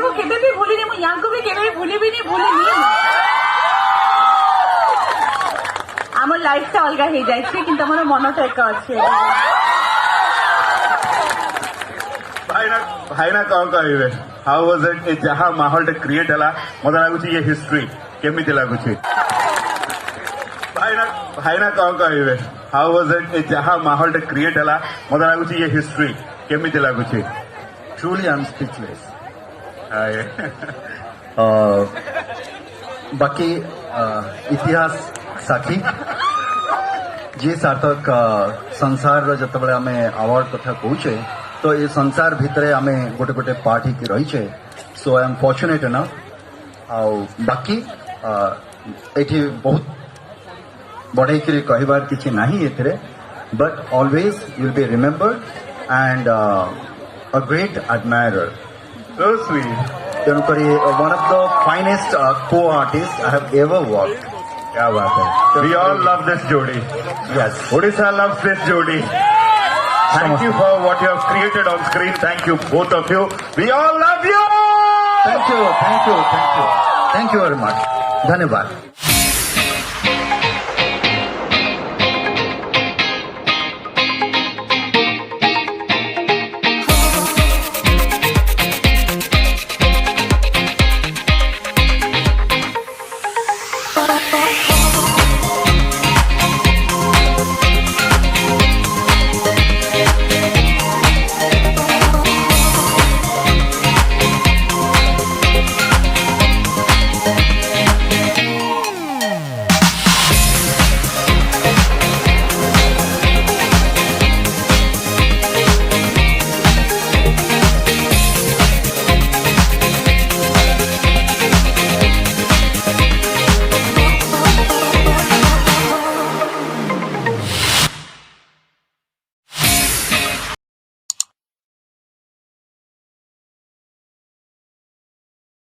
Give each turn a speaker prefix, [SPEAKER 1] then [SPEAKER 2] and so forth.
[SPEAKER 1] ୟାଙ୍କୁ କେବେ ବି ଭୁଲିନି, ମୁଁ ୟାଙ୍କୁ ବି କେବେ ଭୁଲିବିନି। ଆମ ଲାଇଫଟା ଅଲଗା ହେଇଯାଇଛି କିନ୍ତୁ ଆମର ମନଟା ଏକା ଅଛି।
[SPEAKER 2] ଭାଇନା କଣ କହିବେ? ହାଉ ୱାଜ ଇଟ୍? ଏ ଯାହା ମାହୋଲଟା କ୍ରିଏଟ ହେଲା ମତେ ଲାଗୁଛି ଇଏ ହିଷ୍ଟ୍ରି କେମିତି ଲାଗୁଛି? ଭାଇନା କଣ କହିବେ? ହାଉ ୱାଜ ଇଟ୍? ଏ ଯାହା ମାହୋଲଟା କ୍ରିଏଟ ହେଲା ମତେ ଲାଗୁଛି ଇଏ ହିଷ୍ଟ୍ରି କେମିତି ଲାଗୁଛି?
[SPEAKER 3] Truly, I'm speechless. बाकी इतिहास साक्षी जी सार्थक संसार जतबे आम अवार्ड कथा कहे तो ये संसार भितर आम गोटे गोटे पार्ट ही रहीचे. So I am fortunate enough. बाकी एठी बहुत बढ़े कहबार किसी नहीं एथिरे, but always will be remembered and a great admirer.
[SPEAKER 2] So sweet.
[SPEAKER 3] तेणुकरी one of the finest co-artists I have ever worked.
[SPEAKER 2] क्या बात है. We all love this Jodi.
[SPEAKER 3] Yes.
[SPEAKER 2] Odisha loves this Jodi. Thank you for what you have created on screen. Thank you, both of you. We all love you.
[SPEAKER 3] Thank you. Thank you very much. धन्यवाद.